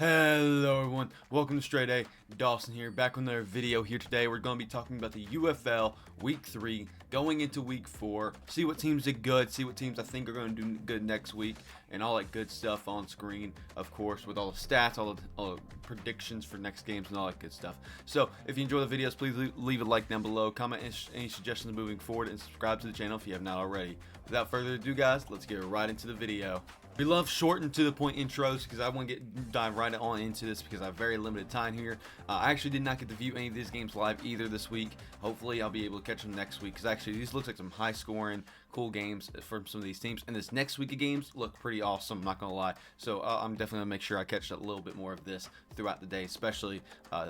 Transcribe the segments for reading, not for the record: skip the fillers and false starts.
Hello everyone, welcome to StraightA. Dawson here, back with another video here today. We're going to be talking about the UFL Week 3, going into Week 4, see what teams did good, see what teams I think are going to do good next week, and all that good stuff on screen, of course, with all the stats, all the predictions for next games, and all that good stuff. So, if you enjoy the videos, please leave a like down below, comment any suggestions moving forward, and subscribe to the channel if you have not already. Without further ado, guys, let's get right into the video. We love short and to the point intros because I want to dive right on into this because I have very limited time here. I actually did not get to view any of these games live either this week. Hopefully I'll be able to catch them next week because actually these looks like some high scoring, cool games from some of these teams. And this next week of games look pretty awesome, I'm not going to lie. So I'm definitely going to make sure I catch a little bit more of this throughout the day, especially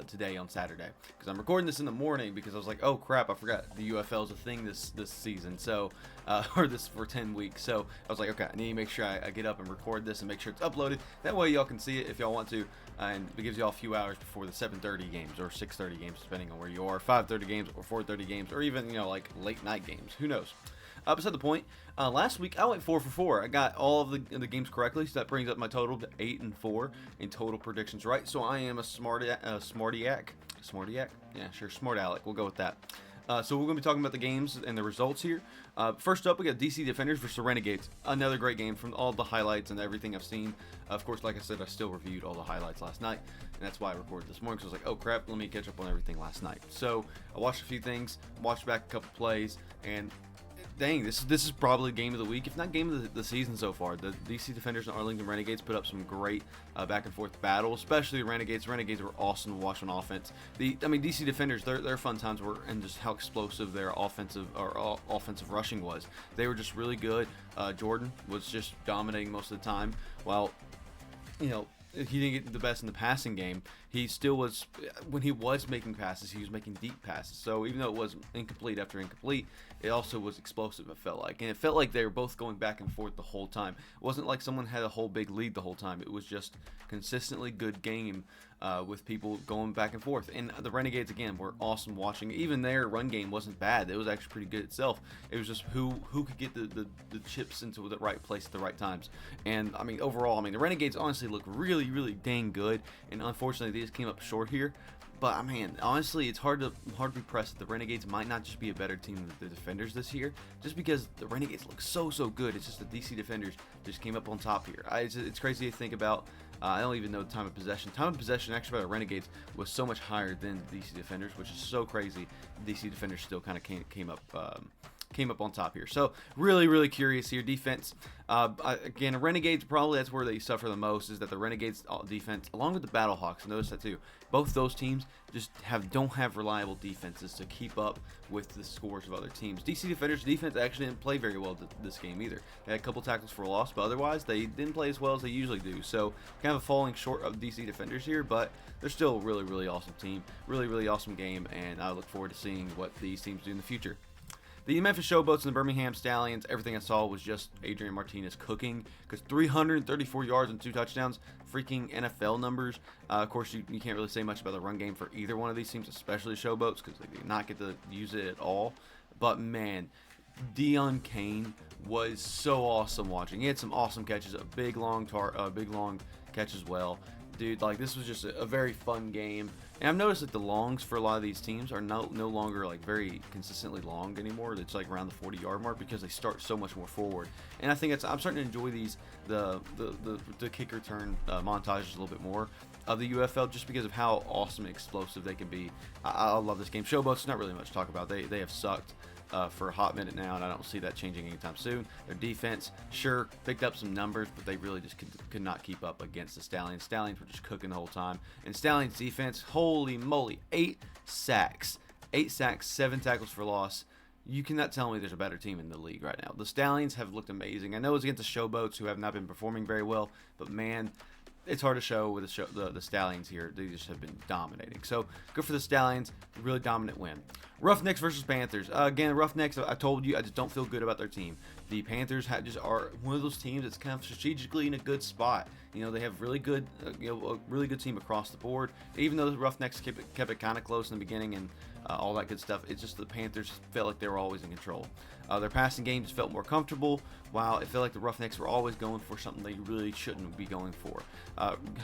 today on Saturday. Because I'm recording this in the morning because I was like, oh crap, I forgot the UFL is a thing this season. So, or this for 10 weeks. So I was like, okay, I need to make sure I get up and record this and make sure it's uploaded. That way y'all can see it if y'all want to, and it gives y'all a few hours before the 7:30 games or 6:30 games, depending on where you are, 5:30 games or 4:30 games, or even like late night games. Who knows? Beside the point, last week I went 4 for 4. I got all of the games correctly, so that brings up my total to 8 and 4 in total predictions right. So I am a smartiac. Yeah, sure, smart aleck. We'll go with that. So we're going to be talking about the games and the results here. First up, we got DC Defenders versus Renegades. Another great game from all the highlights and everything I've seen. Of course, like I said, I still reviewed all the highlights last night, and that's why I recorded this morning, because I was like, oh crap, let me catch up on everything last night. So I watched a few things, watched back a couple plays, and dang, this is probably game of the week, if not game of the season so far. The DC Defenders and Arlington Renegades put up some great back and forth battle, especially the Renegades. Renegades were awesome to watch on offense. DC Defenders, their fun times were in just how explosive their offensive rushing was. They were just really good. Jordan was just dominating most of the time, while he didn't get the best in the passing game. He still was, when he was making passes, he was making deep passes. So even though it was incomplete after incomplete, it also was explosive, it felt like. And it felt like they were both going back and forth the whole time. It wasn't like someone had a whole big lead the whole time. It was just consistently good game with people going back and forth. And the Renegades, again, were awesome watching. Even their run game wasn't bad. It was actually pretty good itself. It was just who could get the chips into the right place at the right times. And, overall, the Renegades honestly look really, really dang good. And unfortunately, they just came up short here. But man, honestly, it's hard to be pressed that the Renegades might not just be a better team than the Defenders this year, just because the Renegades look so good. It's just the DC Defenders just came up on top here. It's crazy to think about. I don't even know the time of possession. Time of possession actually by the Renegades was so much higher than the DC Defenders, which is so crazy. DC Defenders still kind of came up on top here. So really curious here. Defense, again, Renegades, probably that's where they suffer the most, is that the Renegades defense, along with the Battlehawks, notice that too, both those teams just don't have reliable defenses to keep up with the scores of other teams. DC Defenders defense actually didn't play very well this game either. They had a couple tackles for a loss, but otherwise they didn't play as well as they usually do. So kind of falling short of DC Defenders here, but they're still a really awesome team, really awesome game, and I look forward to seeing what these teams do in the future. The Memphis Showboats and the Birmingham Stallions, everything I saw was just Adrian Martinez cooking, because 334 yards and 2 touchdowns, freaking NFL numbers. Of course, you can't really say much about the run game for either one of these teams, especially Showboats, because they did not get to use it at all. But man, Dion Kane was so awesome watching. He had some awesome catches, a big long catch as well. Dude, like, this was just a very fun game. And I've noticed that the longs for a lot of these teams are no longer like very consistently long anymore. It's like around the 40-yard mark because they start so much more forward. And I think I'm starting to enjoy these the kick return montages a little bit more of the UFL, just because of how awesome and explosive they can be. I love this game. Showboats, not really much to talk about. They have sucked for a hot minute now, and I don't see that changing anytime soon. Their defense, sure, picked up some numbers, but they really just could not keep up against the Stallions. Stallions were just cooking the whole time. And Stallions defense, holy moly, 8 sacks, 7 tackles for loss. You cannot tell me there's a better team in the league right now. The Stallions have looked amazing. I know it's against the Showboats, who have not been performing very well, but man, it's hard to show with the Stallions here. They just have been dominating. So good for the Stallions. Really dominant win. Roughnecks versus Panthers. Again, Roughnecks, I told you, I just don't feel good about their team. The Panthers just are one of those teams that's kind of strategically in a good spot. You know, they have really good, a really good team across the board. Even though the Roughnecks kept it kind of close in the beginning and all that good stuff, it's just the Panthers felt like they were always in control. Their passing game just felt more comfortable, while it felt like the Roughnecks were always going for something they really shouldn't be going for.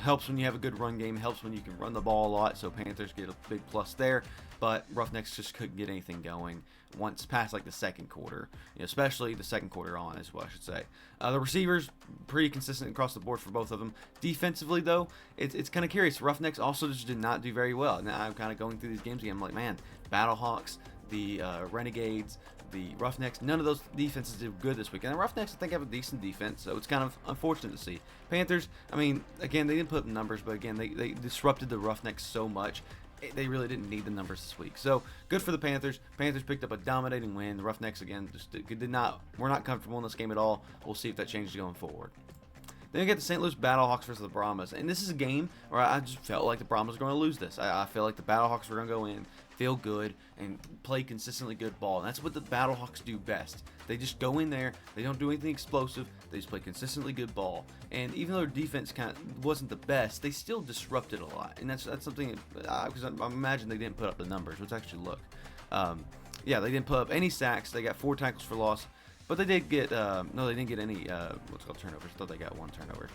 Helps when you have a good run game, helps when you can run the ball a lot, so Panthers get a big plus there. But Roughnecks just couldn't get anything going once past like the second quarter, especially the second quarter on, is what I should say. The receivers, pretty consistent across the board for both of them. Defensively, though, it's kind of curious. Roughnecks also just did not do very well. Now I'm kind of going through these games again. I'm like, man, Battlehawks, the Renegades, the Roughnecks, none of those defenses did good this week. And the Roughnecks, I think, have a decent defense, so it's kind of unfortunate to see. Panthers, I mean, again, they didn't put up numbers, but again, they disrupted the Roughnecks so much. They really didn't need the numbers this week. So good for the Panthers. Panthers picked up a dominating win. The Roughnecks, again, just were not comfortable in this game at all. We'll see if that changes going forward. Then we get the St. Louis Battlehawks versus the Brahmas. And this is a game where I just felt like the Brahmas were going to lose this. I feel like the Battlehawks were going to go in, feel good, and play consistently good ball. And that's what the Battlehawks do best. They just go in there. They don't do anything explosive. They just play consistently good ball. And even though their defense kind of wasn't the best, they still disrupted a lot. And that's something, because I imagine they didn't put up the numbers. Let's actually look. Yeah, they didn't put up any sacks. They got 4 tackles for loss. But they did get, no, they didn't get any, what's called turnovers. I thought they got 1 turnover.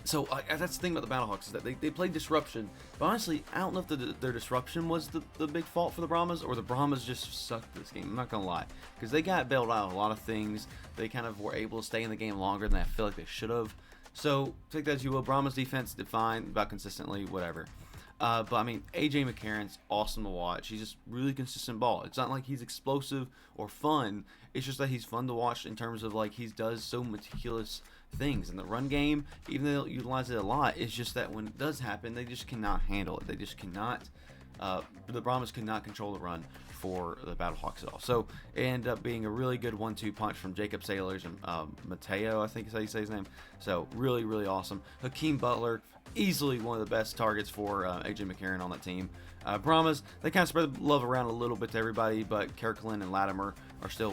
So that's the thing about the Battlehawks, is that they played disruption. But honestly, I don't know if their disruption was the big fault for the Brahmas, or the Brahmas just sucked this game. I'm not going to lie. Because they got bailed out of a lot of things. They kind of were able to stay in the game longer than I feel like they should have. So take that as you will. Brahmas defense did fine, about consistently, whatever. But I mean, AJ McCarron's awesome to watch. He's just really consistent ball. It's not like he's explosive or fun. It's just that he's fun to watch in terms of like he does so meticulous things in the run game. Even though they utilize it a lot, it's just that when it does happen, they just cannot handle it. They just cannot. The Brahmas could not control the run for the Battlehawks at all. So it ended up being a really good 1-2 punch from Jacob Sailors and Mateo, I think is how you say his name. So really, really awesome. Hakeem Butler, easily one of the best targets for AJ McCarron on that team. Brahmas, they kind of spread the love around a little bit to everybody, but Kirkland and Latimer are still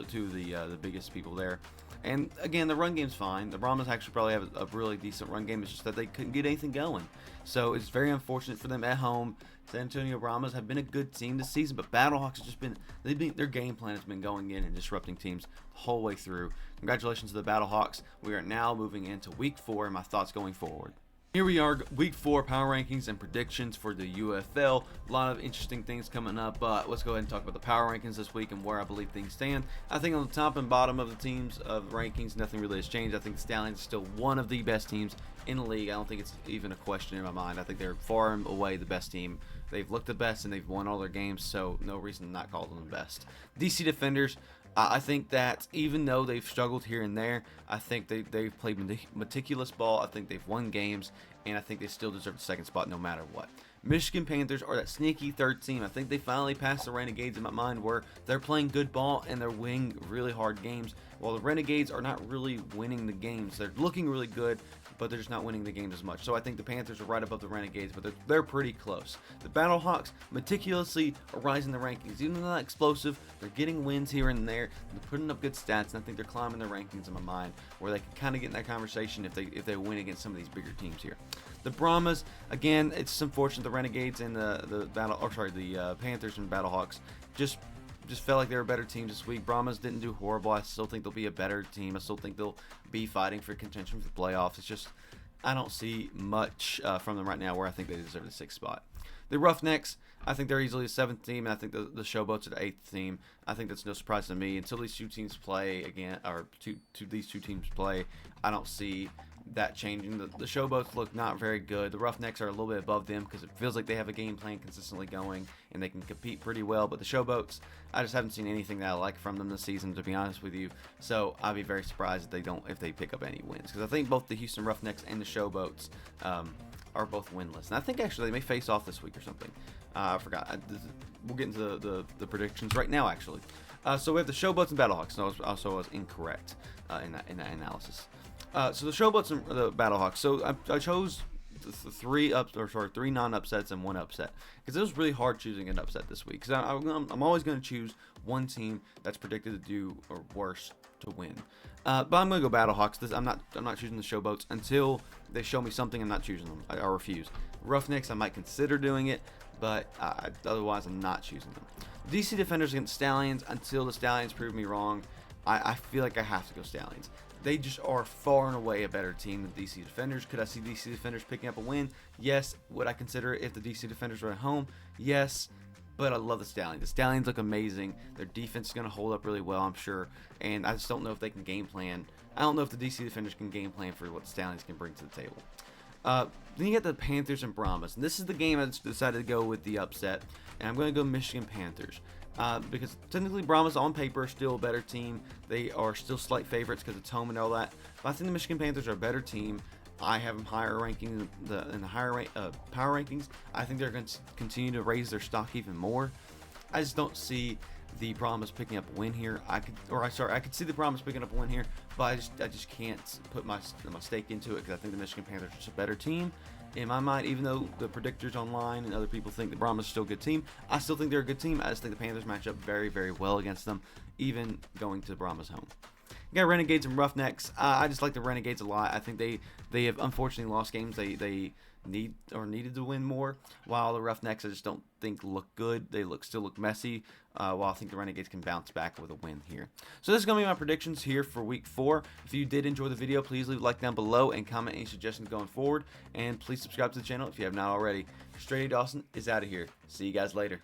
two of the biggest people there. And again, the run game's fine. The Brahmas actually probably have a really decent run game. It's just that they couldn't get anything going. So it's very unfortunate for them at home. San Antonio Brahmas have been a good team this season, but Battlehawks have just been, their game plan has been going in and disrupting teams the whole way through. Congratulations to the Battlehawks. We are now moving into week 4 and my thoughts going forward. Here we are, week 4 power rankings and predictions for the UFL. A lot of interesting things coming up, but let's go ahead and talk about the power rankings this week and where I believe things stand. I think on the top and bottom of the teams of rankings, nothing really has changed. I think the Stallions are still one of the best teams in the league. I don't think it's even a question in my mind. I think they're far and away the best team. They've looked the best and they've won all their games, so no reason to not call them the best. DC Defenders, I think that even though they've struggled here and there, I think they've played meticulous ball. I think they've won games, and I think they still deserve the second spot no matter what. Michigan Panthers are that sneaky third team. I think they finally passed the Renegades in my mind, where they're playing good ball and they're winning really hard games, while the Renegades are not really winning the games. They're looking really good, but they're just not winning the games as much. So I think the Panthers are right above the Renegades, but they're pretty close. The Battlehawks meticulously are rising the rankings. Even though they're not explosive, they're getting wins here and there. They're putting up good stats, and I think they're climbing the rankings in my mind, where they can kind of get in that conversation if they win against some of these bigger teams here. The Brahmas, again, it's unfortunate the Renegades and the Panthers and Battlehawks just felt like they were better teams this week. Brahmas didn't do horrible. I still think they'll be a better team. I still think they'll be fighting for contention for the playoffs. It's just I don't see much from them right now where I think they deserve the 6th spot. The Roughnecks, I think they're easily the 7th team, and I think the Showboats are the 8th team. I think that's no surprise to me. Until these two teams play again, or these two teams play, I don't see that changing. The Showboats look not very good. The Roughnecks are a little bit above them because it feels like they have a game plan consistently going and they can compete pretty well. But the Showboats, I just haven't seen anything that I like from them this season, to be honest with you. So I'd be very surprised if they pick up any wins, because I think both the Houston Roughnecks and the Showboats are both winless. And I think actually they may face off this week or something. I forgot. We'll get into the predictions right now, actually. So we have the Showboats and Battlehawks. So I was incorrect in that analysis. So the Showboats and the Battlehawks. So I chose three non-upsets and one upset, because it was really hard choosing an upset this week. Because I'm always going to choose one team that's predicted to do or worse to win. But I'm going to go Battlehawks. I'm not choosing the Showboats until they show me something. I'm not choosing them. I refuse. Roughnecks, I might consider doing it, but otherwise I'm not choosing them. DC Defenders against Stallions, until the Stallions prove me wrong, I feel like I have to go Stallions. They just are far and away a better team than DC Defenders. Could I see DC Defenders picking up a win? Yes. Would I consider it if the DC Defenders were at home? Yes. But I love the Stallions. The Stallions look amazing. Their defense is going to hold up really well, I'm sure. And I just don't know if they can game plan. I don't know if the DC Defenders can game plan for what the Stallions can bring to the table. Then you get the Panthers and Brahmas. And this is the game I decided to go with the upset. And I'm going to go Michigan Panthers. Because technically Brahmas on paper are still a better team. They are still slight favorites because it's home and all that. But I think the Michigan Panthers are a better team. I have them higher ranking in the higher power rankings. I think they're going to continue to raise their stock even more. I just don't see the Brahmas picking up a win here. I could see the Brahmas picking up a win here, but I just can't put my stake into it because I think the Michigan Panthers are just a better team. In my mind, even though the predictors online and other people think the Brahmas are still a good team, I still think they're a good team. I just think the Panthers match up very, very well against them, even going to the Brahmas home. You got Renegades and Roughnecks. I just like the Renegades a lot. I think they have unfortunately lost games they needed to win more, while the Roughnecks I just don't think look good. They still look messy, while I think the Renegades can bounce back with a win here. So this is going to be my predictions here for week 4. If you did enjoy the video, please leave a like down below and comment any suggestions going forward, and please subscribe to the channel if you have not already. StraightA Dawson is out of here. See you guys later.